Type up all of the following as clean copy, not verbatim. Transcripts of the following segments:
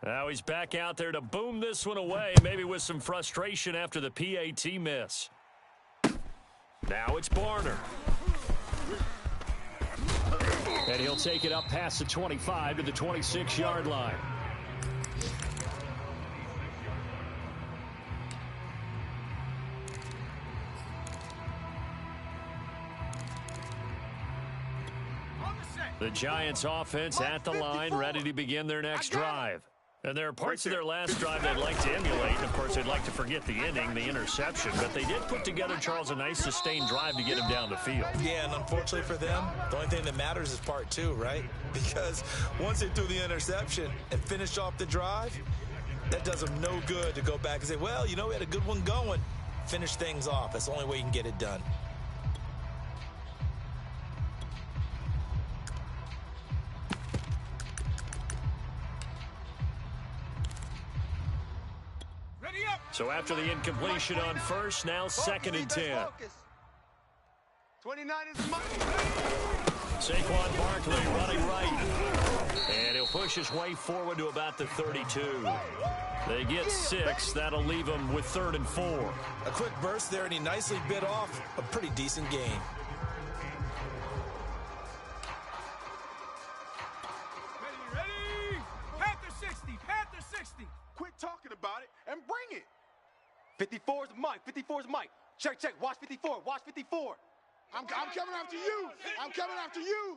Now he's back out there to boom this one away, maybe with some frustration after the PAT miss. Now it's Barner. And he'll take it up past the 25 to the 26-yard line. The Giants offense at the line, ready to begin their next drive. And there are parts of their last drive they'd like to emulate. And, of course, they'd like to forget the inning, the interception. But they did put together, Charles, a nice sustained drive to get him down the field. Yeah, and unfortunately for them, the only thing that matters is part two, right? Because once they threw the interception and finished off the drive, that does them no good to go back and say, well, you know, we had a good one going. Finish things off. That's the only way you can get it done. So after the incompletion on first, now second and 10. 29 is money. Saquon Barkley running right. And he'll push his way forward to about the 32. They get 6. That'll leave them with 3rd and 4. A quick burst there, and he nicely bit off a pretty decent gain. Ready. Panther 60. Panther 60. Quit talking about it and bring it. 54 is Mike. 54 is Mike. Check. Watch 54. Watch 54. I'm coming after you. I'm coming after you.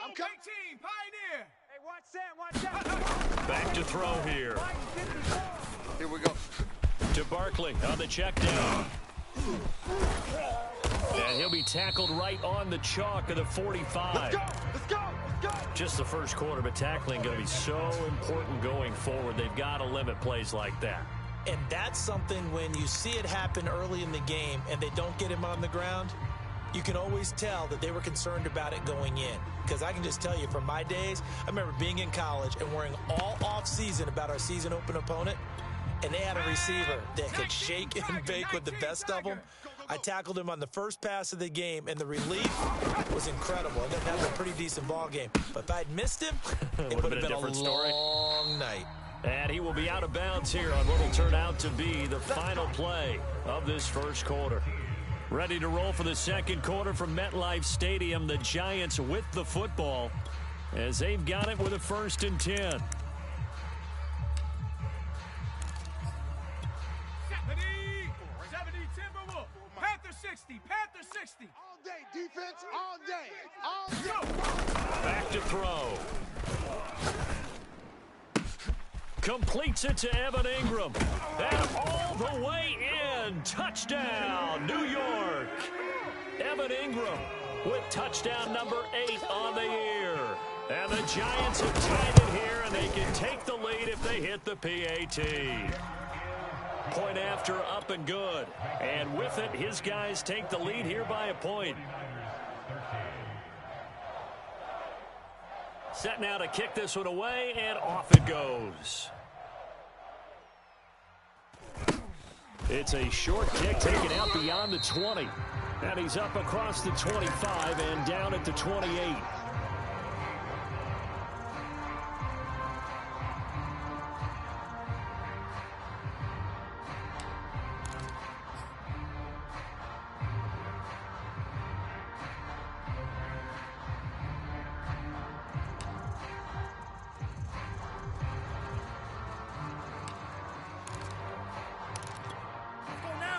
I'm coming. Team Pioneer. Hey, watch Sam. Back to throw here. Here we go. To Barkley on the check down. And he'll be tackled right on the chalk of the 45. Let's go. Just the first quarter, but tackling going to be so important going forward. They've got to limit plays like that. And that's something when you see it happen early in the game and they don't get him on the ground, you can always tell that they were concerned about it going in. Because I can just tell you from my days, I remember being in college and worrying all off-season about our season open opponent, and they had a receiver that could shake and bake with the best of them. I tackled him on the first pass of the game, and the relief was incredible. And that was a pretty decent ball game. But if I'd missed him, it would have been a long night. And he will be out of bounds here on what will turn out to be the final play of this first quarter. Ready to roll for the second quarter from MetLife Stadium. The Giants with the football as they've got it with a 1st and 10. 70 Timberwolf. Panther 60. Panther 60. All day defense. All day. All day. Back to throw. Completes it to Evan Ingram. And all the way in. Touchdown, New York. Evan Ingram with touchdown number 8 on the year. And the Giants have tied it here, and they can take the lead if they hit the PAT. Point after, up and good. And with it, his guys take the lead here by a point. Set now to kick this one away, and off it goes. It's a short kick taken out beyond the 20. And he's up across the 25 and down at the 28.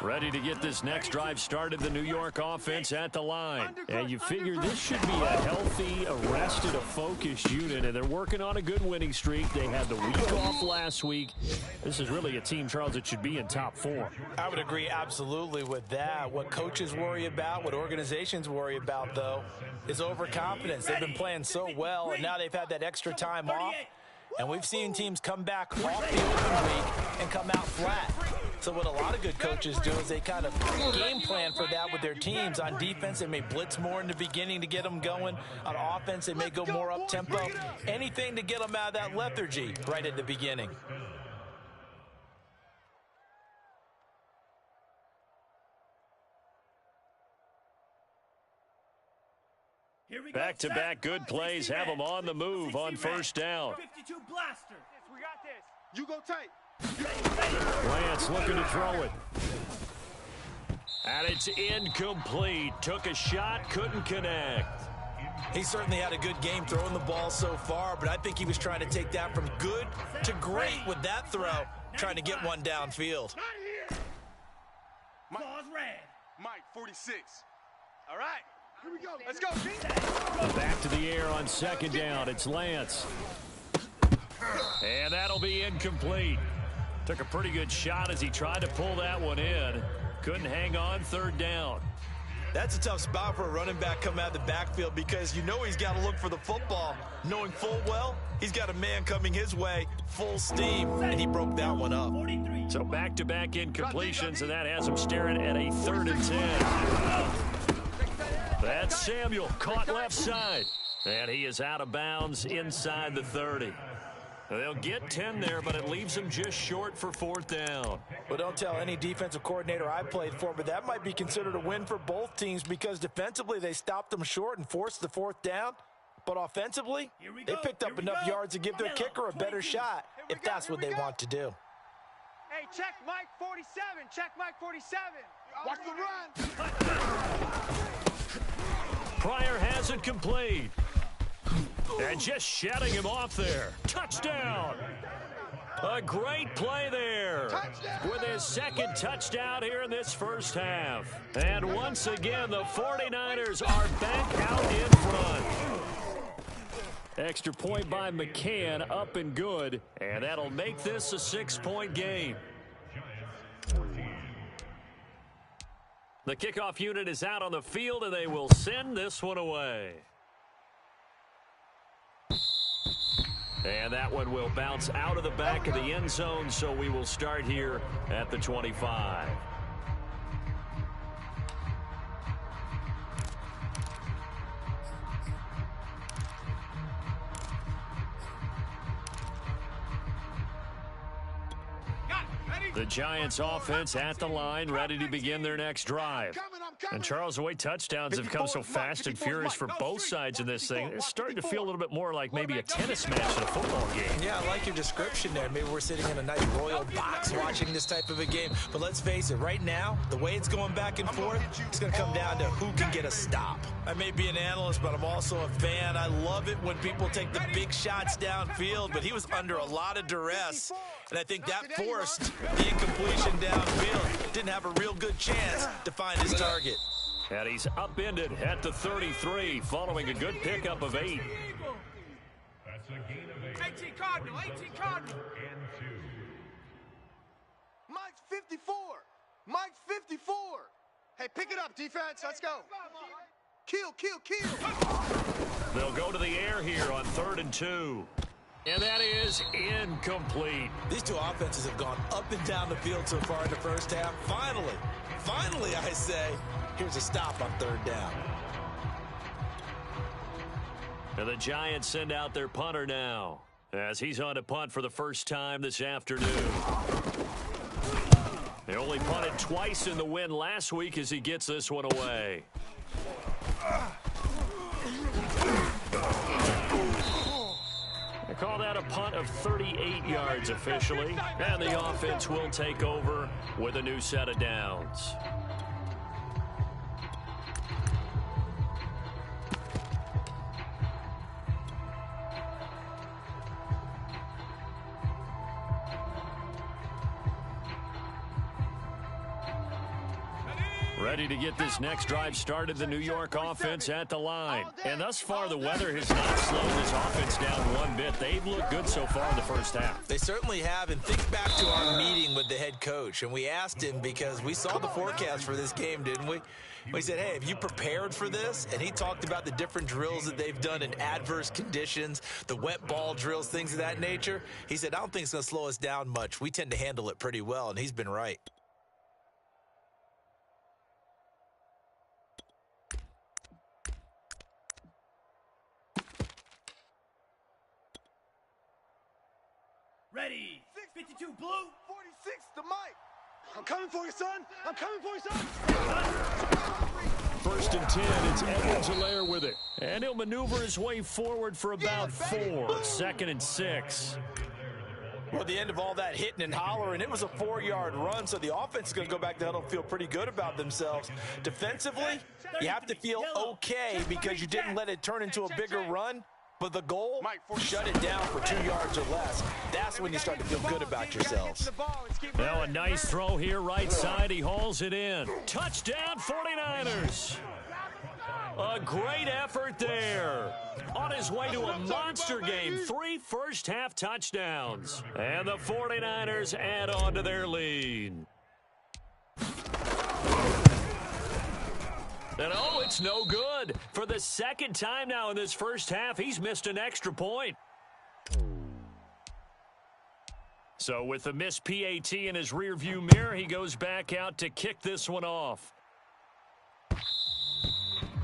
Ready to get this next drive started, the New York offense at the line. And you figure this should be a healthy, arrested, a focused unit, and they're working on a good winning streak. They had the week off last week. This is really a team, Charles, that should be in top form. I would agree absolutely with that. What coaches worry about, what organizations worry about, though, is overconfidence. They've been playing so well, and now they've had that extra time off. And we've seen teams come back off the open week and come out flat. So what a lot of good coaches do is they kind of game plan for that with their teams. On defense, they may blitz more in the beginning to get them going. On offense, they may go more up-tempo. Anything to get them out of that lethargy right at the beginning. Back-to-back good plays have them on the move on first down. 52 blaster. We got You go tight. Lance looking to throw it. And it's incomplete. Took a shot, couldn't connect. He certainly had a good game throwing the ball so far, but I think he was trying to take that from good to great with that throw, trying to get one downfield. Mike, 46. All right, here we go. Let's go, G. Back to the air on second down. It's Lance. And that'll be incomplete. Took a pretty good shot as he tried to pull that one in. Couldn't hang on, third down. That's a tough spot for a running back coming out of the backfield because you know he's got to look for the football, knowing full well he's got a man coming his way, full steam, and he broke that one up. So back-to-back incompletions, and that has him staring at a 3rd and 10. That's Samuel, caught left side. And he is out of bounds inside the 30. They'll get 10 there, but it leaves them just short for 4th down. Well, don't tell any defensive coordinator I played for, but that might be considered a win for both teams because defensively they stopped them short and forced the 4th down. But offensively, they picked up enough yards to give their kicker a better shot if that's what they want to do. Hey, check Mike 47. Check Mike 47. Watch the run. Pryor has it complete. And just shutting him off there. Touchdown. A great play there. With his 2nd touchdown here in this first half. And once again, the 49ers are back out in front. Extra point by McCann, up and good. And that'll make this a 6-point game. The kickoff unit is out on the field, and they will send this one away. And that one will bounce out of the back of the end zone, so we will start here at the 25. The Giants offense at the line, ready to begin their next drive. And Charles, the way touchdowns have come so fast and furious for both sides in this thing, it's starting to feel a little bit more like maybe a tennis match than a football game. Yeah, I like your description there. Maybe we're sitting in a nice royal box watching this type of a game. But let's face it, right now, the way it's going back and forth, it's going to come down to who can get a stop. I may be an analyst, but I'm also a fan. I love it when people take the big shots downfield, but he was under a lot of duress. And I think that forced the incompletion downfield. Didn't have a real good chance to find his target. And he's upended at the 33 following a good pickup of 8. 18 Cardinal, 18 Cardinal. Mike's 54. Mike's 54. Hey, pick it up, defense. Let's go. Kill, kill, kill. They'll go to the air here on 3rd and 2. And that is incomplete. These two offenses have gone up and down the field so far in the first half. Finally, I say, here's a stop on 3rd down. And the Giants send out their punter now, as he's on to punt for the first time this afternoon. They only punted twice in the win last week as he gets this one away. They call that a punt of 38 yards officially, and the offense will take over with a new set of downs. Ready to get this next drive started, the New York offense at the line. And thus far, the weather has not slowed this offense down one bit. They've looked good so far in the first half. They certainly have, and think back to our meeting with the head coach, and we asked him because we saw the forecast for this game, didn't we? We said, hey, have you prepared for this? And he talked about the different drills that they've done in adverse conditions, the wet ball drills, things of that nature. He said, I don't think it's going to slow us down much. We tend to handle it pretty well, and he's been right. Ready. 52 blue. 46 to Mike. I'm coming for you, son. I'm coming for you, son. 1st and 10, it's Edwards-Helaire with it. And he'll maneuver his way forward for about 4. 2nd and 6. Well, the end of all that hitting and hollering, it was a 4-yard run, so the offense is going to go back to huddle and feel pretty good about themselves. Defensively, you have to feel okay because you didn't let it turn into a bigger run. But the goal, shut it down for 2 yards or less. That's when you start to feel good about yourselves. Now a nice throw here, right side. He hauls it in. Touchdown, 49ers. A great effort there. On his way to a monster game, 3 first-half touchdowns. And the 49ers add on to their lead. And oh, it's no good. For the second time now in this first half, he's missed an extra point. So with the missed PAT in his rearview mirror, he goes back out to kick this one off.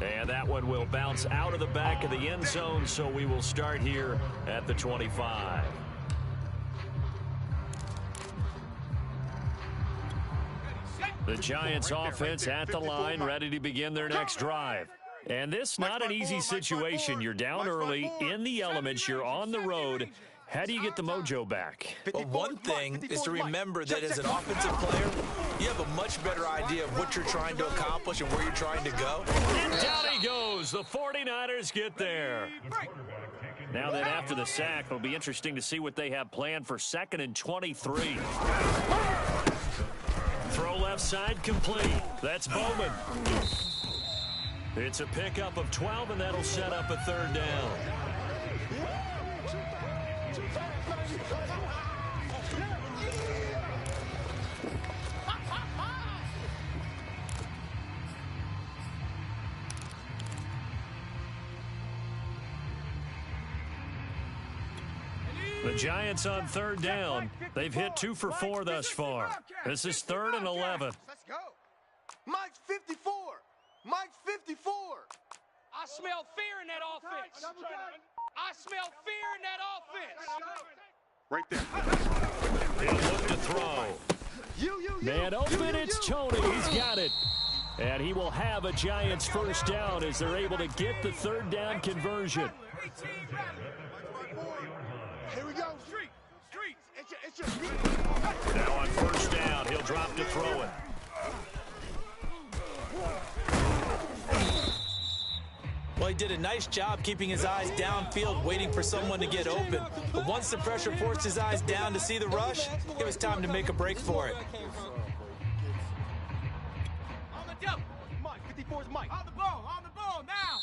And that one will bounce out of the back of the end zone, so we will start here at the 25. The Giants offense at the line, ready to begin their next drive. And this not an easy situation. You're down early, in the elements, you're on the road. How do you get the mojo back? Well, one thing is to remember that as an offensive player, you have a much better idea of what you're trying to accomplish and where you're trying to go. And down he goes. The 49ers get there. Now that after the sack, it'll be interesting to see what they have planned for 2nd and 23. Throw left side complete. That's Bowman. It's a pickup of 12, and that'll set up a 3rd down. The Giants on 3rd down. They've hit 2 for 4 thus far. This is 3rd and 11. Let's go. Mike's 54. Mike's 54. I smell fear in that offense. I smell fear in that offense. Right there. He'll look to throw. Man open, it's Tony. He's got it. And he will have a Giants 1st down as they're able to get the 3rd down conversion. Here we go. Street. It's your Now on 1st down, he'll drop to throw it. Well, he did a nice job keeping his eyes downfield, waiting for someone to get open. But once the pressure forced his eyes down to see the rush, it was time to make a break for it. On the double. Mike. 54 is Mike. On the ball, now.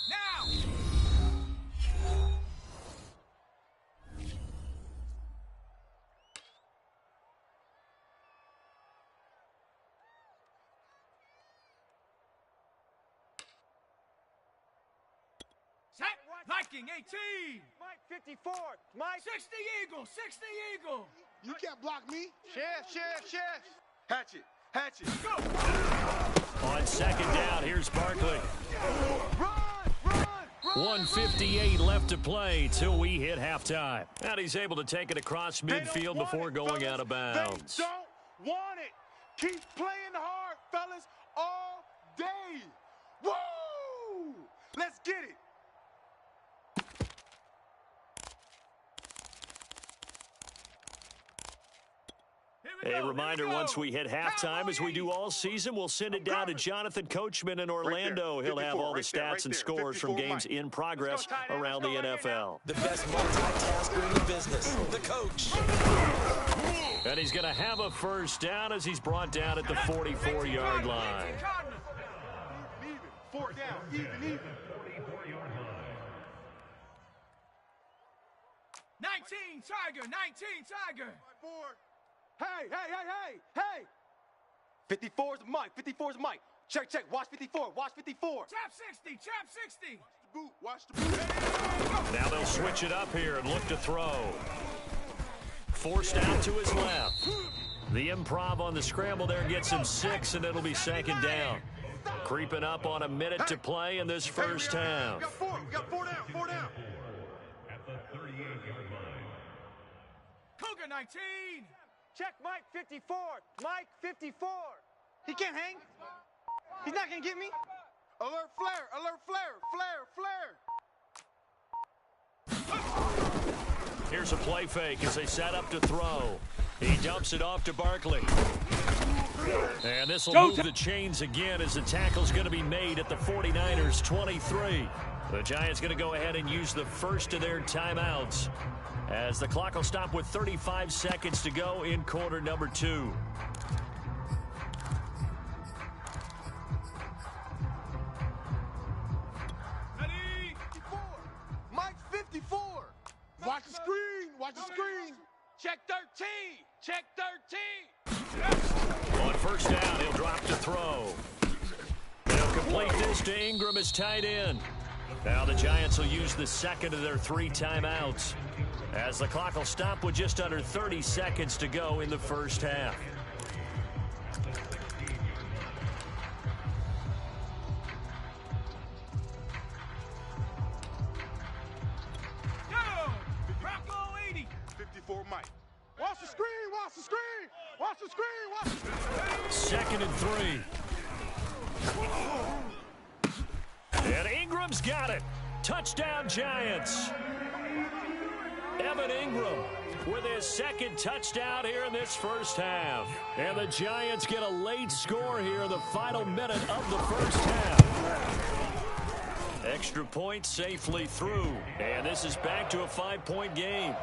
Set. Viking 18. Mike 54. Mike 60 Eagle. You can't block me. Chef. Hatchet. Go. On 2nd down, here's Barkley. Run. 1:58 left to play till we hit halftime. And he's able to take it across midfield before going out of bounds. They don't want it. Keep playing hard, fellas, all day. Woo! Let's get it. A reminder, once we hit halftime, as we do all season, we'll send it down to Jonathan Coachman in Orlando. He'll have all the stats and scores from games in progress around the NFL. The best multitasker in the business, the coach. And he's going to have a 1st down as he's brought down at the 44-yard line. Even. 4 down. Even. 19 Tiger. 4. Hey. 54 is Mike. Check. Watch 54. Trap 60. Watch the boot. Now they'll switch it up here and look to throw. Forced out to his left. The improv on the scramble there gets him 6, and it'll be 2nd down. Creeping up on a minute to play in this first half. We got 4 down. Cougar 19. Check Mike 54. Mike 54. He can't hang. He's not going to get me. Alert flare. Here's a play fake as they set up to throw. He dumps it off to Barkley. And this will move the chains again as the tackle's going to be made at the 49ers 23. The Giants going to go ahead and use the first of their timeouts as the clock will stop with 35 seconds to go in quarter number 2. Ready? 54. Mike 54. Watch the screen. Watch the screen. Check 13. Check 13. On first down, he'll drop to throw. They'll complete this to Ingram as tight end. Now the Giants will use the second of their 3 timeouts as the clock will stop with just under 30 seconds to go in the first half. Go! Rocco 80. 54 Mike. Watch the screen. Watch the screen. Watch the screen. Watch the screen. 2nd and 3. And Ingram's got it. Touchdown, Giants. Evan Ingram with his 2nd touchdown here in this first half. And the Giants get a late score here in the final minute of the first half. Extra point safely through. And this is back to a 5-point game.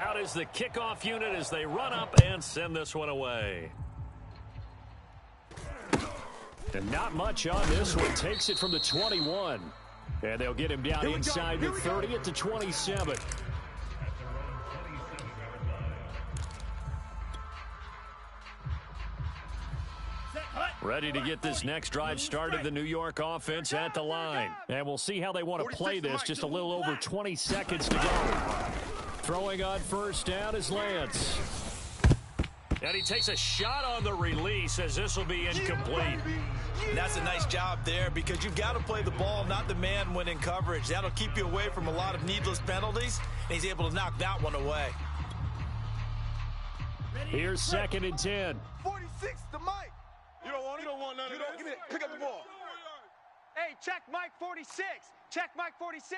Out is the kickoff unit as they run up and send this one away. And not much on this one. Takes it from the 21. And they'll get him down inside the 30 at the 27. Ready to get this next drive started, the New York offense at the line. And we'll see how they want to play this. Just a little over 20 seconds to go. Throwing on first down is Lance. And he takes a shot on the release as this will be incomplete. And that's a nice job there because you've got to play the ball, not the man when in coverage. That'll keep you away from a lot of needless penalties, and he's able to knock that one away. Here's 2nd and 10. 46 to Mike. You don't want it? You don't want none of it. Give me it. Pick up the ball. Hey, check Mike 46. Check Mike 46.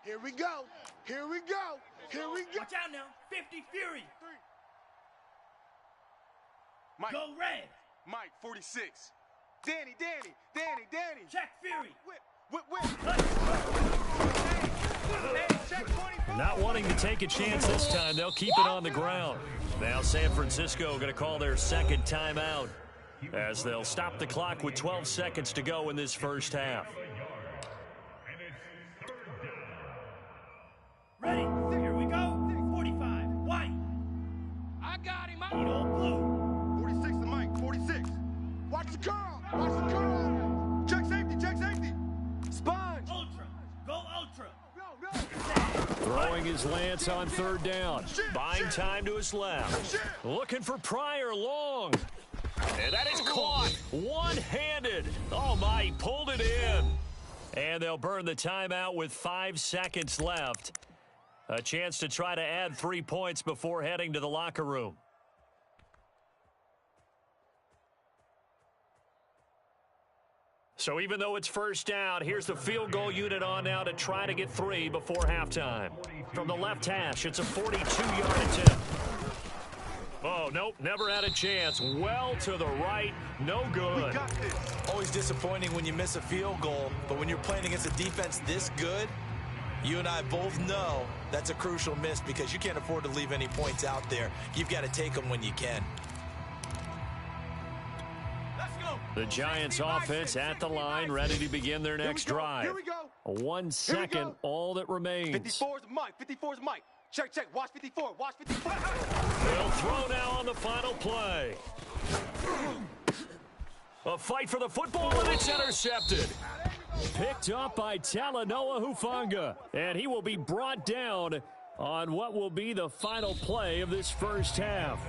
Here we go. Here we go. Here we go. Watch out now. 50 Fury. Mike. Go red. Mike 46. Danny. Check Fury. Whip. Hey, check 24. Not wanting to take a chance this time, they'll keep it on the ground. Now San Francisco going to call their 2nd timeout as they'll stop the clock with 12 seconds to go in this first half. Ready. Here we go. 45. White. I got him. Eat all blue. 46 to Mike. 46. Watch the curl. Watch the curl. Check safety. Sponge. Ultra. Go ultra. No. Throwing his Lance on 3rd down. Buying time to his left. Looking for Pryor long. And that is caught one-handed. Oh, my, he pulled it in. And they'll burn the timeout with 5 seconds left. A chance to try to add 3 points before heading to the locker room. So even though it's first down, here's the field goal unit on now to try to get 3 before halftime. From the left hash, it's a 42-yard attempt. Oh, nope, never had a chance. Well to the right, no good. We got this. Always disappointing when you miss a field goal, but when you're playing against a defense this good, you and I both know that's a crucial miss because you can't afford to leave any points out there. You've got to take them when you can. The Giants offense at the line, ready to begin their next drive. Here we go. 1 second, all that remains. 54's Mike. Check. Watch 54. Watch 54. They'll throw now on the final play. A fight for the football, and it's intercepted. Picked up by Talanoa Hufanga, and he will be brought down on what will be the final play of this first half.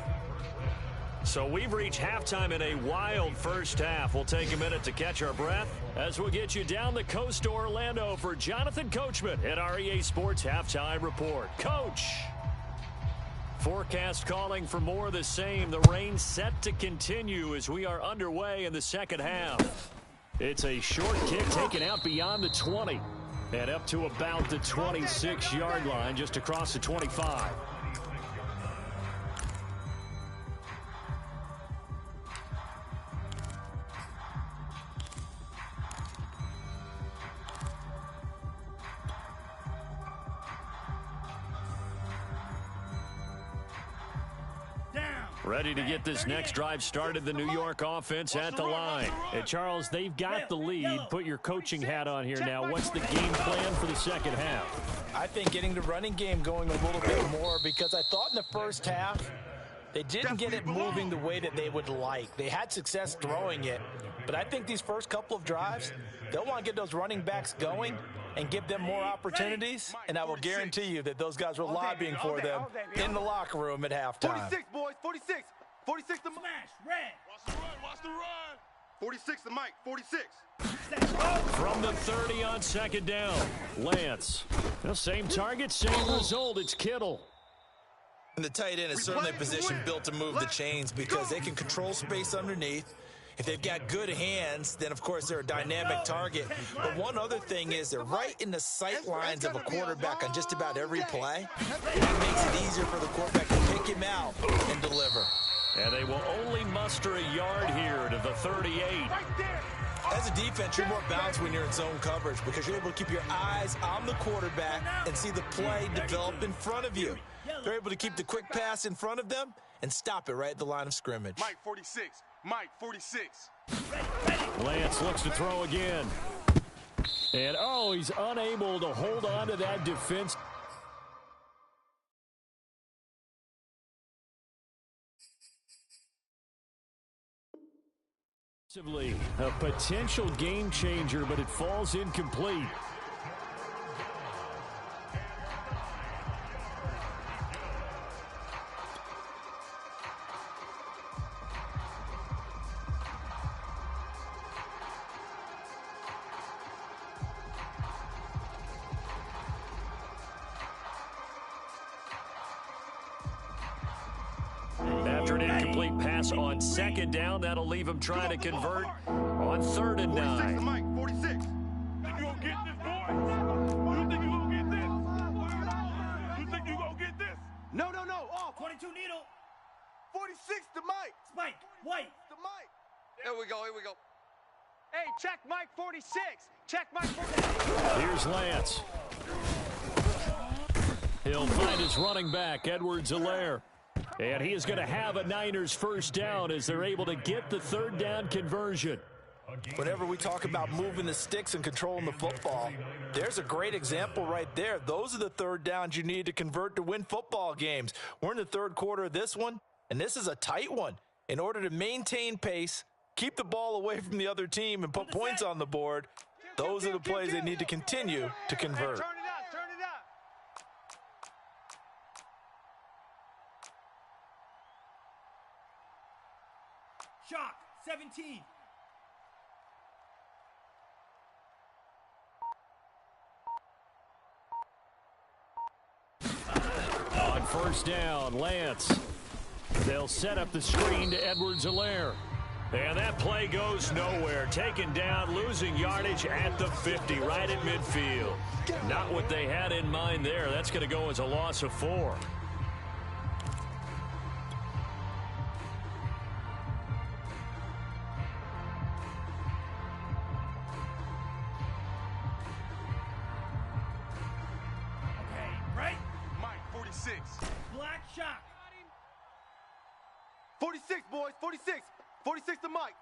So we've reached halftime in a wild first half. We'll take a minute to catch our breath as we'll get you down the coast to Orlando for Jonathan Coachman at our EA Sports Halftime Report. Coach. Forecast calling for more of the same. The rain set to continue as we are underway in the second half. It's a short kick taken out beyond the 20 and up to about the 26-yard line, just across the 25. Ready to get this next drive started, the New York offense at the line. And Charles, they've got the lead. Put your coaching hat on here now. What's the game plan for the second half? I think getting the running game going a little bit more, because I thought in the first half they didn't get it moving the way that they would like. They had success throwing it, but I think these first couple of drives, they'll want to get those running backs going and give them more opportunities, and I will guarantee you that those guys were lobbying for them in the locker room at halftime. 46, boys, 46. 46 to Mike. Smash, red. Watch the run. 46 to Mike, 46. From the 30 on second down, Lance. Well, same target, same result. It's Kittle. And the tight end is certainly a position built to move the chains because they can control space underneath. If they've got good hands, then, of course, they're a dynamic target. But one other thing is they're right in the sight lines of a quarterback on just about every play. That makes it easier for the quarterback to pick him out and deliver. And they will only muster a yard here to the 38. As a defense, you're more balanced when you're in zone coverage because you're able to keep your eyes on the quarterback and see the play develop in front of you. They're able to keep the quick pass in front of them and stop it right at the line of scrimmage. Mike, 46. Mike, 46. Lance looks to throw again. And, oh, he's unable to hold on to that defense. A potential game changer, but it falls incomplete. After an incomplete pass on second down, that'll leave him trying to convert on 3rd and 9. 46 to Mike, 46. Think you gonna get this, boy? You think you gonna get this? You think you gonna get this? No, no, no. Off. 22 needle. 46 to Mike. Spike, white. To Mike. Here we go, here we go. Hey, check Mike 46. Check Mike 46. Here's Lance. He'll find his running back, Edwards-Helaire. And he is going to have a Niners first down as they're able to get the 3rd down conversion. Whenever we talk about moving the sticks and controlling the football, there's a great example right there. Those are the 3rd downs you need to convert to win football games. We're in the 3rd quarter of this one, and this is a tight one. In order to maintain pace, keep the ball away from the other team, and put points on the board, those are the plays they need to continue to convert. Turn it up, turn it up. Shock, 17. On 1st down, Lance. They'll set up the screen to Edwards-Helaire. And that play goes nowhere. Taken down, losing yardage at the 50, right at midfield. Not what they had in mind there. That's going to go as a loss of 4. Black shock. 46, boys, 46. 46 to Mike.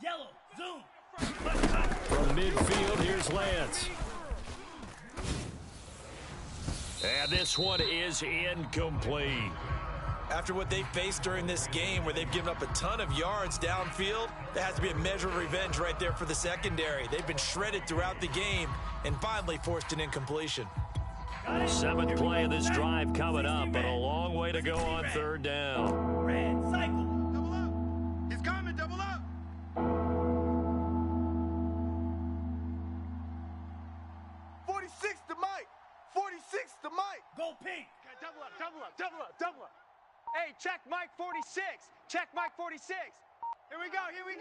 Yellow, zoom. From midfield, here's Lance. And this one is incomplete. After what they faced during this game where they've given up a ton of yards downfield, there has to be a measure of revenge right there for the secondary. They've been shredded throughout the game and finally forced an incompletion. 7th play of this drive coming up, but a long way to go on 3rd down. Red, cycle. Double up. He's coming, double up. 46 to Mike. 46 to Mike. Go pink. Okay, double up, double up, double up, double up. Hey, check Mike 46. Check Mike 46. Here we go, here we go.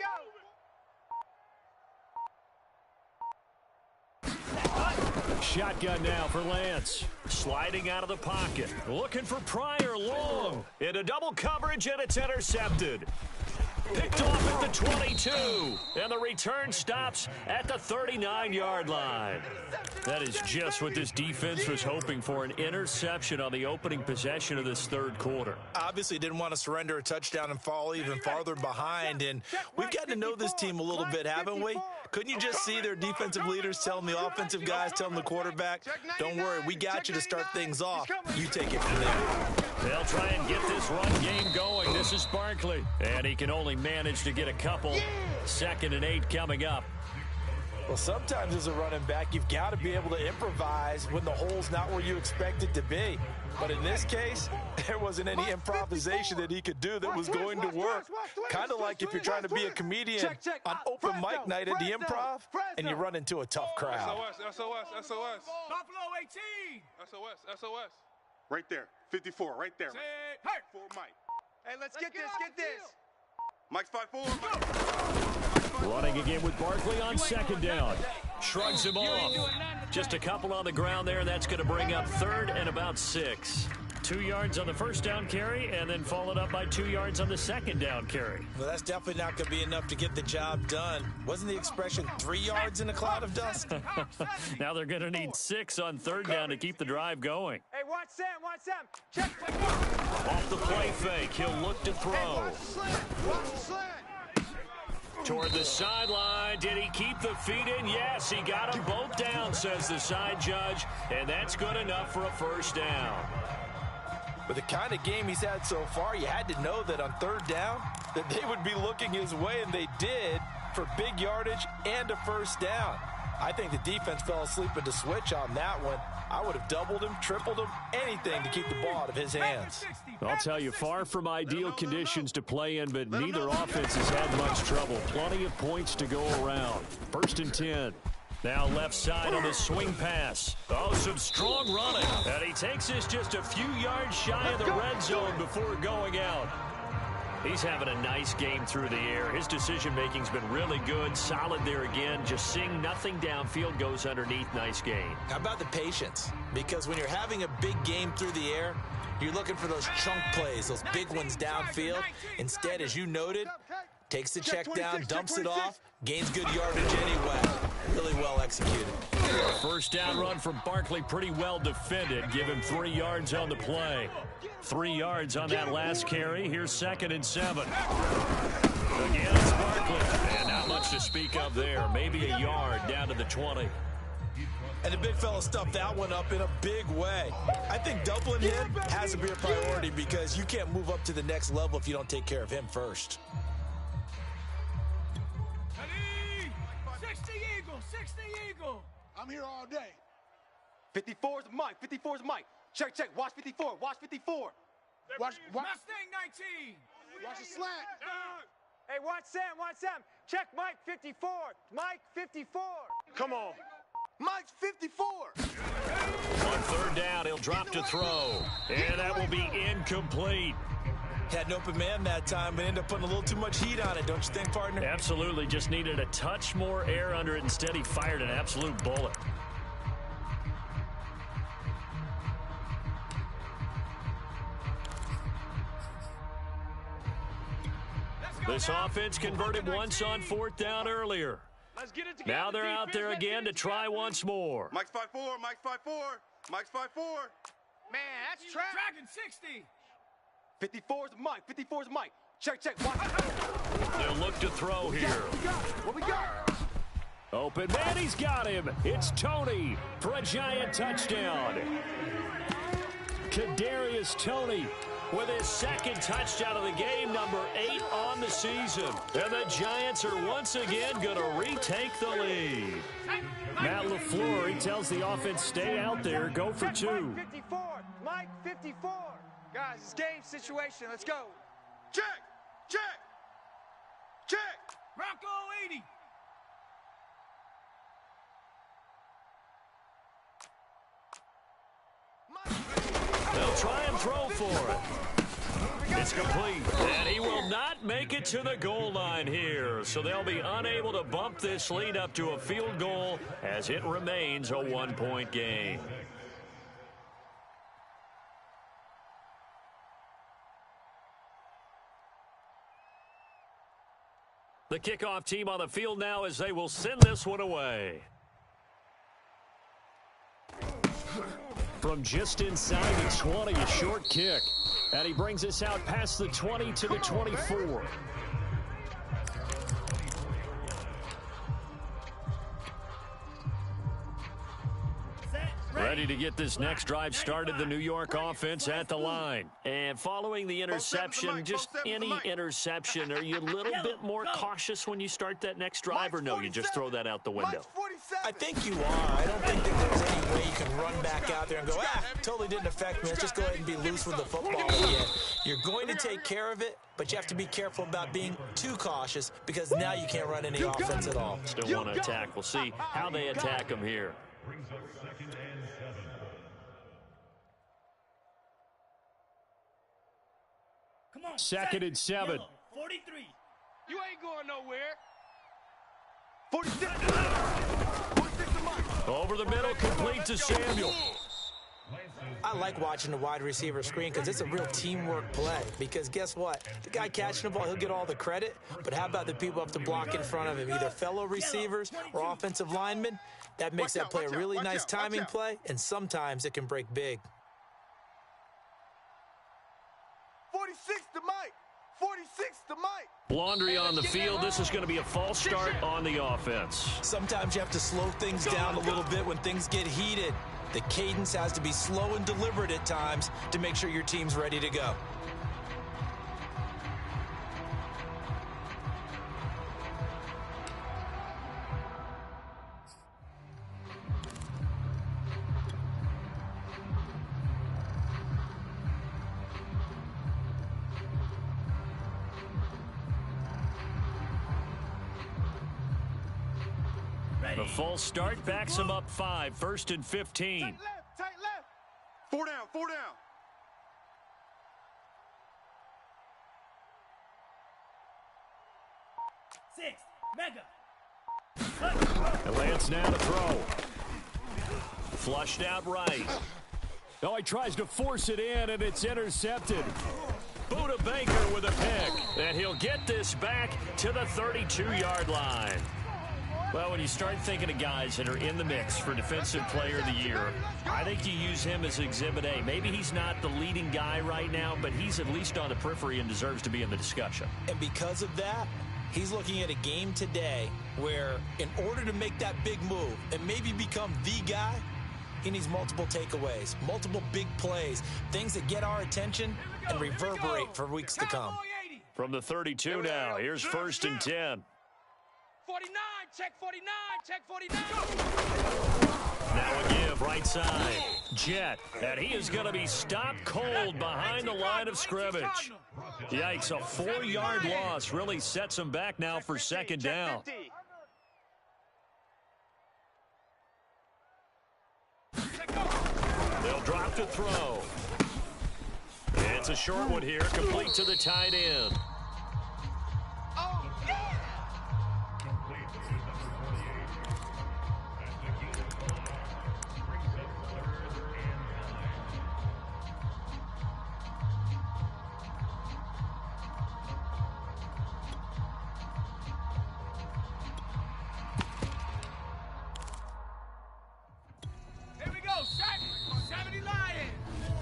Shotgun now for Lance. Sliding out of the pocket. Looking for Pryor long. Into double coverage, and it's intercepted. Picked off at the 22. And the return stops at the 39-yard line. That is just what this defense was hoping for, an interception on the opening possession of this third quarter. Obviously didn't want to surrender a touchdown and fall even farther behind. And we've gotten to know this team a little bit, haven't we? Couldn't you just see their defensive leaders telling the offensive guys, telling the quarterback, don't worry, we got you to start things off. You take it from there. They'll try and get this run game going. This is Barkley. And he can only manage to get a couple. 2nd and 8 coming up. Well, sometimes as a running back, you've got to be able to improvise when the hole's not where you expect it to be. But in this case, there wasn't any improvisation that he could do that was going to work. Kind of like if you're trying to be a comedian on open mic night at the Improv and you run into a tough crowd. SOS. Buffalo 18. SOS. Right there. 54, right there. Hey. For Mike. Hey, let's get this. Mike's 5-4. Running again with Barkley on 2nd down. Shrugs him off. Just a couple on the ground there, and that's going to bring up 3rd and about 6. 2 yards on the first down carry, and then followed up by 2 yards on the 2nd down carry. Well, that's definitely not going to be enough to get the job done. Wasn't the expression 3 yards in a cloud of dust? Now they're going to need 6 on 3rd down to keep the drive going. Hey, watch Sam. Check. Off the play fake, he'll look to throw. Watch the slant. Toward the sideline. Did he keep the feet in? Yes, he got them both down, says the side judge, and that's good enough for a first down. With the kind of game he's had so far, you had to know that on 3rd down that they would be looking his way, and they did, for big yardage and a first down. I think the defense fell asleep at the switch on that one. I would have doubled him, tripled him, anything to keep the ball out of his hands. I'll tell you, far from ideal conditions to play in, but neither offense has had much trouble. Plenty of points to go around. 1st and 10. Now left side on the swing pass. Oh, some strong running. And he takes this just a few yards shy of the red zone before going out. He's having a nice game through the air. His decision-making's been really good. Solid there again. Just seeing nothing downfield, goes underneath. Nice game. How about the patience? Because when you're having a big game through the air, you're looking for those chunk plays, those big ones downfield. Instead, as you noted, takes the check down, dumps it off, gains good yardage anyway. Really well executed. First down run from Barkley, pretty well defended. Give him 3 yards on the play. 3 yards on that last carry. Here's 2nd and 7. Again, it's Barkley. And not much to speak of there. Maybe a yard down to the 20. And the big fella stuffed that one up in a big way. I think doubling him has to be a priority because you can't move up to the next level if you don't take care of him first. 60 Eagle. I'm here all day. 54's Mike. Check. Watch 54. Watch Mustang 19. Watch the slant. Hey, watch Sam. Check Mike 54. Mike 54. Come on. Mike's 54. On 3rd down, he'll drop to throw. And that will be incomplete. Had an open man that time, but ended up putting a little too much heat on it, don't you think, partner? Absolutely. Just needed a touch more air under it. Instead, he fired an absolute bullet. This offense converted once on 4th down earlier. Now they're out there again to try once more. Mike's 5-4. Man, that's track. Dragon 60. 54's Mike. Check. Watch. They'll look to throw here. What we got? Open man, he's got him. It's Tony for a giant touchdown. Kadarius Toney with his 2nd touchdown of the game, number 8 on the season. And the Giants are once again going to retake the lead. Matt LaFleur, he tells the offense, stay out there, go for 2. Mike 54. Guys, it's game situation. Let's go. Check. Bronco 80. They'll try and throw for it. It's complete, and he will not make it to the goal line here. So they'll be unable to bump this lead up to a field goal as it remains a one-point game. The kickoff team on the field now as they will send this one away. From just inside the 20, a short kick. And he brings us out past the 20 to the 24. Ready to get this next drive started, the New York offense at the line. And following the interception, just any interception, are you a little bit more cautious when you start that next drive, or no, you just throw that out the window? I think you are. I don't think that there's any way you can run back out there and go, totally didn't affect me. Let's just go ahead and be loose with the football again. You're going to take care of it, but you have to be careful about being too cautious because now you can't run any offense at all. Still want to attack. We'll see how they attack him here. Second and 7. 43. You ain't going nowhere. 46. Over the middle, complete to Samuel. I like watching the wide receiver screen because it's a real teamwork play. Because guess what? The guy catching the ball, he'll get all the credit. But how about the people up to block in front of him, either fellow receivers or offensive linemen? That makes that play a really nice timing play, and sometimes it can break big. 46 to Mike. 46 to Mike. Laundry on the field. This is going to be a false start on the offense. Sometimes you have to slow things down a little bit when things get heated. The cadence has to be slow and deliberate at times to make sure your team's ready to go. The false start backs him up 5, 1st and 15. Tight left. 4 down. 6. Mega. And Lance now to throw. Flushed out right. Oh, he tries to force it in, and it's intercepted. Buda Baker with a pick. And he'll get this back to the 32-yard line. Well, when you start thinking of guys that are in the mix for Defensive Player of the Year, I think you use him as Exhibit A. Maybe he's not the leading guy right now, but he's at least on the periphery and deserves to be in the discussion. And because of that, he's looking at a game today where in order to make that big move and maybe become the guy, he needs multiple takeaways, multiple big plays, things that get our attention and reverberate for weeks to come. From the 32 now, here's 1st and 10. 49, check 49. Now a give, right side. Jet, and he is going to be stopped cold behind the line of scrimmage. Yikes, a 4-yard loss really sets him back now for 2nd down. They'll drop to throw. It's a short one here, complete to the tight end.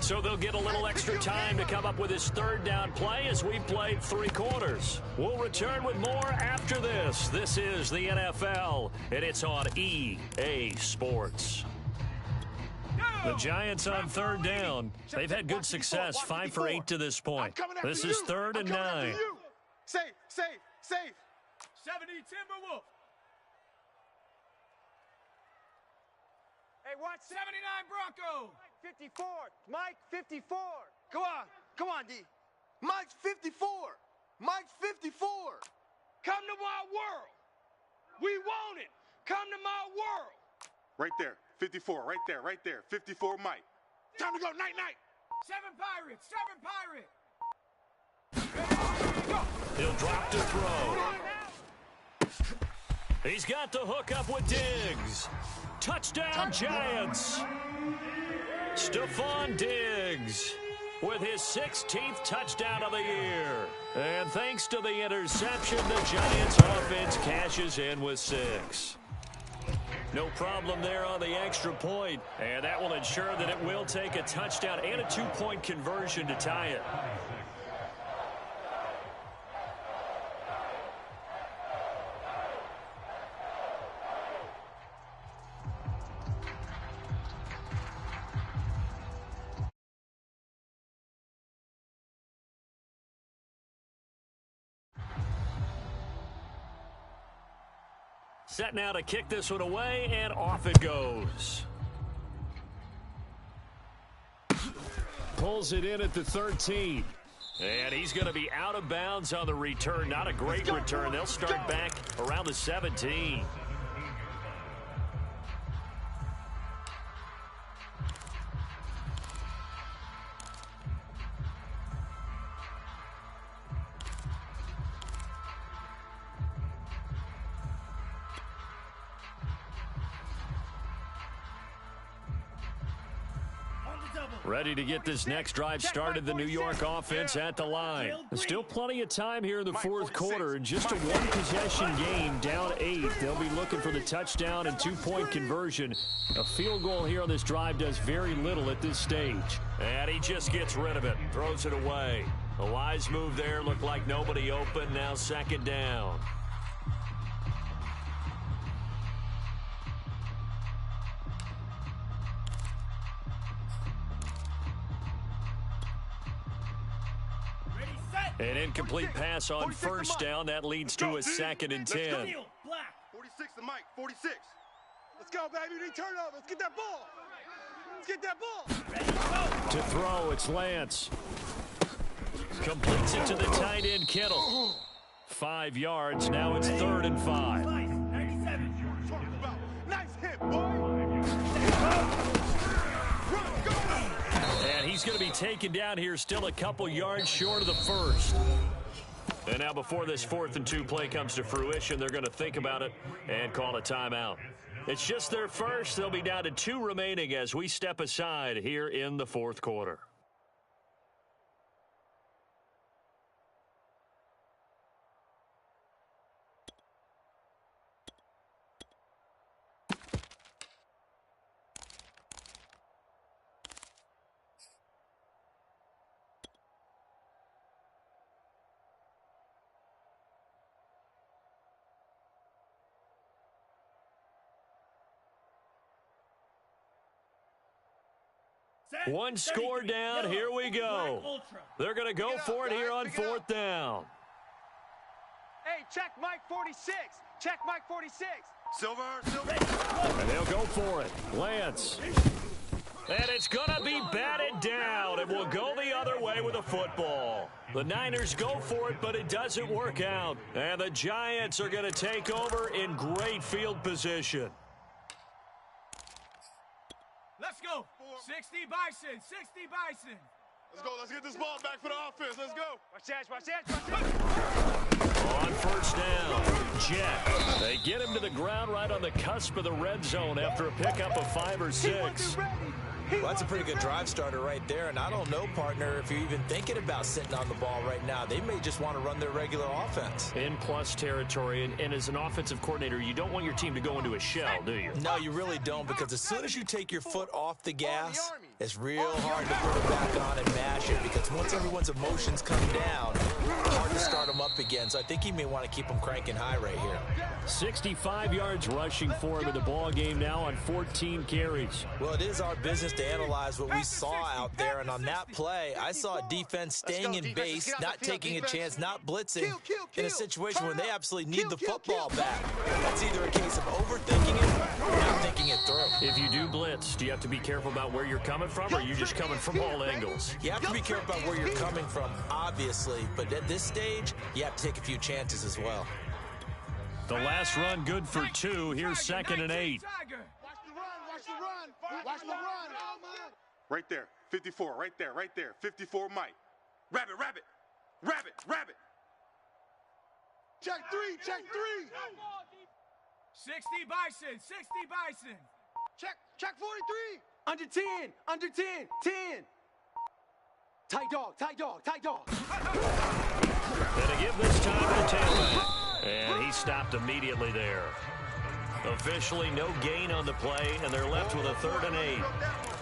So they'll get a little extra time to come up with his 3rd down play as we've played 3 quarters. We'll return with more after this. This is the NFL, and it's on EA Sports. The Giants on 3rd down. They've had good success, 5 for 8 to this point. This is 3rd and 9. Safe. 70 Timberwolf. Hey, watch 79 Bronco. 54. Mike 54. Come on, D. Mike's 54. Come to my world. We want it. Come to my world. Right there. 54. Right there. 54 Mike. Time to go. Night. 7 Pirates. He'll drop to throw. He's got the hook up with Diggs. Touchdown, Giants. Stephon Diggs with his 16th touchdown of the year. And thanks to the interception, the Giants offense cashes in with 6. No problem there on the extra point. And that will ensure that it will take a touchdown and a 2-point conversion to tie it. Set now to kick this one away, and off it goes. Pulls it in at the 13. And he's going to be out of bounds on the return. Not a great return. They'll start back around the 17. Ready to get this next drive started, the New York offense at the line. Still plenty of time here in the fourth quarter. In just a one-possession game, down 8. They'll be looking for the touchdown and 2-point conversion. A field goal here on this drive does very little at this stage. And he just gets rid of it, throws it away. A wise move there, looked like nobody open, now second down. An incomplete pass on first down. That leads to a 2nd and 10. 46 to Mike, 46. Let's go, baby. We need turnover. Let's get that ball. Let's get that ball. To throw, it's Lance. Completes it to the tight end, Kittle. 5 yards. Now it's 3rd and 5. Nice hit, boy. And he's going to be taken down here, still a couple yards short of the first. And now before this 4th and 2 play comes to fruition, they're going to think about it and call a timeout. It's just their first. They'll be down to 2 remaining as we step aside here in the fourth quarter. One score down. Here we go. They're going to go for it here on 4th down. Hey, check Mike 46. Check Mike 46. Silver. And they'll go for it. Lance. And it's going to be batted down. It will go the other way with a football. The Niners go for it, but it doesn't work out. And the Giants are going to take over in great field position. Let's go. 60 Bison. 60 Bison. Let's go. Let's get this ball back for the offense. Let's go. Watch that. Watch that. Watch that. On first down, Jet. They get him to the ground right on the cusp of the red zone after a pickup of 5 or 6. Well, that's a pretty good drive starter right there, and I don't know, partner, if you're even thinking about sitting on the ball right now. They may just want to run their regular offense. In plus territory, and as an offensive coordinator, you don't want your team to go into a shell, do you? No, you really don't, because as soon as you take your foot off the gas, it's real hard to put it back on and mash it, because once everyone's emotions come down, it's hard to start them up again. So I think he may want to keep them cranking high right here. 65 yards rushing for him in the ball game now on 14 carries. Well, it is our business to analyze what we saw out there, and on that play, I saw a defense staying in base, not taking a chance, not blitzing in a situation where they absolutely need the football back. That's either a case of overthinking it or not thinking it through. If you do blitz, do you have to be careful about where you're coming from, or are you just coming from all angles? You have to be careful about where you're coming from, obviously, but at this stage, you have to take a few chances as well. The last run good for 2. Here's 2nd and 8. Watch the run. Watch the run. Watch the run. Right there. 54. Right there. 54 Mike. Rabbit. Rabbit, rabbit. Check three, check three. 60 Bison, 60 Bison. Check 43. Under 10, under 10, 10. Tight dog, tight dog, tight dog. And to give this time to the tailback. And he stopped immediately there. Officially no gain on the play, and they're left with a 3rd and 8.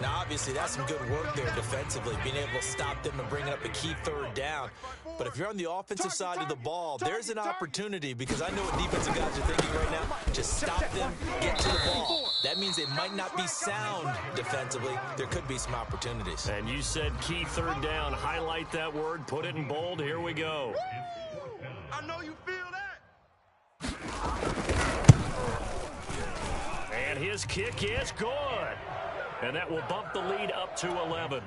Now, obviously, that's some good work there defensively, being able to stop them and bringing up a key 3rd down. But if you're on the offensive side of the ball, there's an opportunity, because I know what defensive guys are thinking right now. Just stop them, get to the ball. That means they might not be sound defensively. There could be some opportunities. And you said key 3rd down. Highlight that word, put it in bold. Here we go. I know you feel that. And his kick is good. And that will bump the lead up to 11.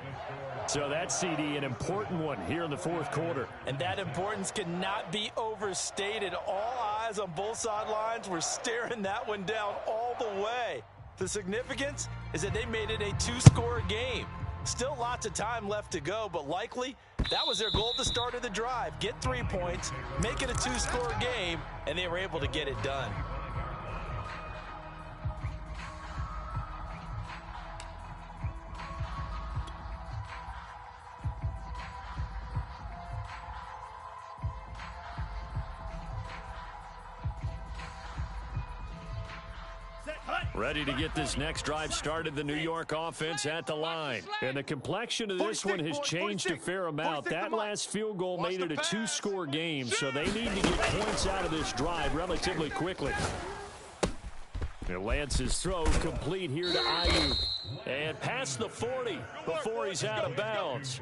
So that CD, an important one here in the 4th quarter. And that importance cannot be overstated. All eyes on both sidelines were staring that one down all the way. The significance is that they made it a 2-score game. Still lots of time left to go, but likely that was their goal at the start of the drive. Get 3 points, make it a 2-score game, and they were able to get it done. Ready to get this next drive started, the New York offense at the line. And the complexion of this one has changed a fair amount. That last field goal made it a 2-score game, so they need to get points out of this drive relatively quickly. And Lance's throw complete here to Ayuk. And past the 40 before he's out of bounds.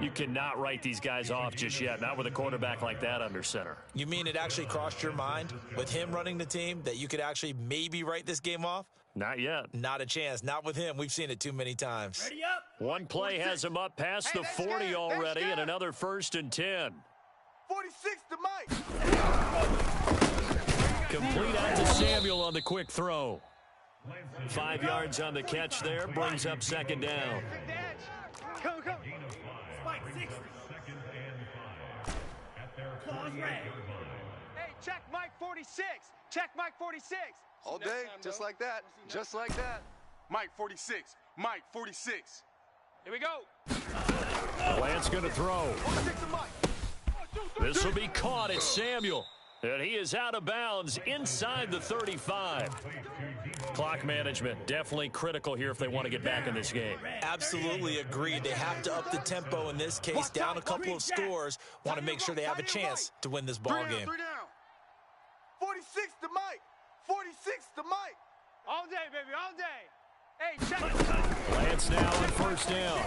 You cannot write these guys off just yet, not with a quarterback like that under center. You mean it actually crossed your mind with him running the team that you could actually maybe write this game off? Not yet. Not a chance. Not with him. We've seen it too many times. Ready up. One play has him up past the 40 already, and another 1st and 10. 46 to Mike. Complete out to Samuel on the quick throw. 5 yards on the catch there, brings up 2nd down. Come. Spike 60. Claws red. Hey, check Mike 46. Check Mike 46. All day, just like that. Just like that. Mike 46. Mike 46. Here we go. Lance going to throw. This will be caught. It's Samuel. And he is out of bounds inside the 35. Clock management definitely critical here if they want to get back in this game. Absolutely agreed. They have to up the tempo in this case, down a couple of scores. Want to make sure they have a chance to win this ball game. 46 to Mike. 46 to Mike. All day, baby, all day. Hey, check it. Lance now on 1st down.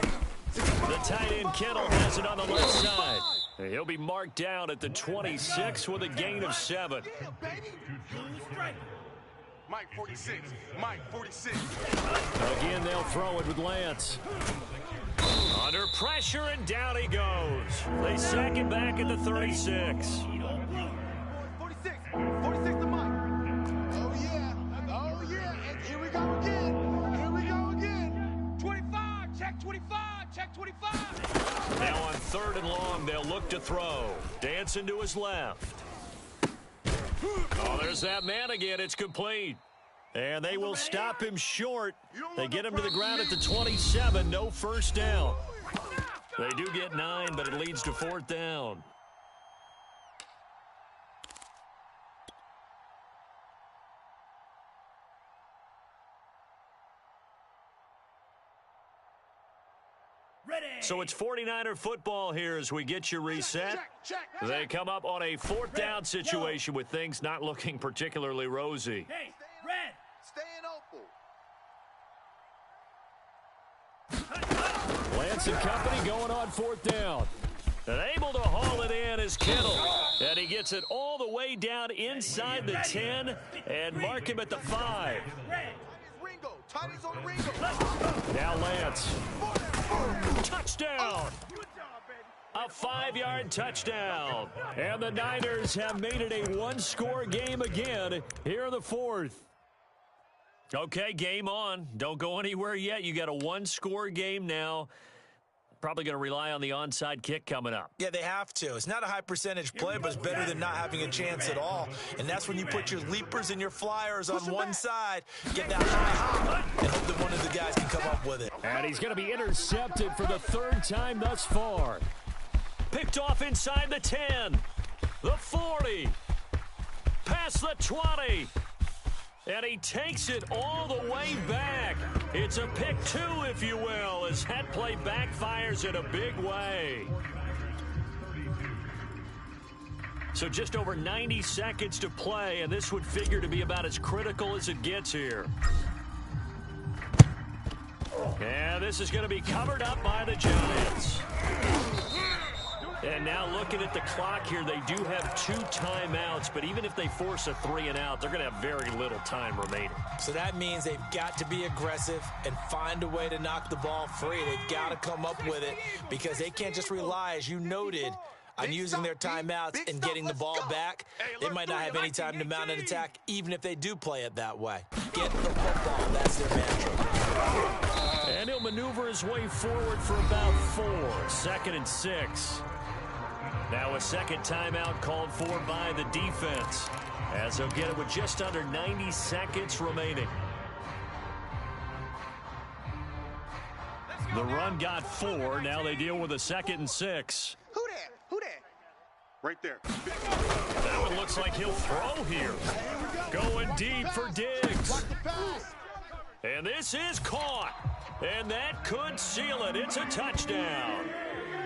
The tight end Kittle has it on the left side. He'll be marked down at the 26 with a gain of 7. Mike 46. Mike 46. Again, they'll throw it with Lance. Under pressure, and down he goes. They sack him back at the 36. 46. 46 to Mike. Oh, yeah. Oh, yeah. And here we go again. Here we go again. 25. Check 25. Check 25. Now on 3rd and long, they'll look to throw. Dancing to his left. Oh, there's that man again. It's complete. And they will stop him short. They get him to the ground at the 27. No 1st down. They do get 9, but it leads to 4th down. So it's 49er football here as we get you reset. They come up on a 4th down situation with things not looking particularly rosy. Hey, red. Staying open. Lance and company going on 4th down. And able to haul it in is Kittle. And he gets it all the way down inside the 10 and mark him at the 5. Ringo. Tiny's on the Ringo. Now Lance. Touchdown. A 5-yard touchdown. And the Niners have made it a 1-score game again here in the 4th. Okay, game on. Don't go anywhere yet. You got a 1-score game now. Probably going to rely on the onside kick coming up. Yeah, they have to. It's not a high percentage play, but it's better than not having a chance at all. And that's when you put your leapers and your flyers on one side, get that high hop, and hope that one of the guys can come up with it. And he's going to be intercepted for the third time thus far. Picked off inside the 10, the 40, past the 20. And he takes it all the way back. It's a pick two, if you will, as that play backfires in a big way. So just over 90 seconds to play, and this would figure to be about as critical as it gets here. And this is going to be covered up by the Giants. And now looking at the clock here, they do have 2 timeouts, but even if they force a 3-and-out, they're going to have very little time remaining. So that means they've got to be aggressive and find a way to knock the ball free. They've got to come up with it because they can't just rely, as you noted, on using their timeouts and getting the ball back. They might not have any time to mount an attack, even if they do play it that way. Get the football. That's their mantra. And he'll maneuver his way forward for about 4. 2nd and 6. Now a second timeout called for by the defense, as they'll get it with just under 90 seconds remaining. The run got 4. Now they deal with a 2nd and 6. Who there? Who there? Right there. That one looks like he'll throw here. Going deep for Diggs. And this is caught. And that could seal it. It's a touchdown.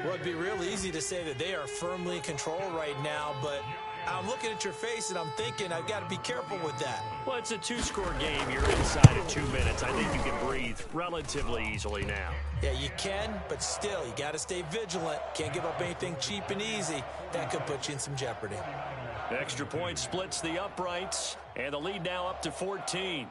Well, it'd be real easy to say that they are firmly in control right now, but I'm looking at your face and I'm thinking I've got to be careful with that. Well, it's a 2-score game. You're inside of 2 minutes. I think you can breathe relatively easily now. Yeah, you can, but still, you got to stay vigilant. Can't give up anything cheap and easy. That could put you in some jeopardy. Extra point splits the uprights, and the lead now up to 14.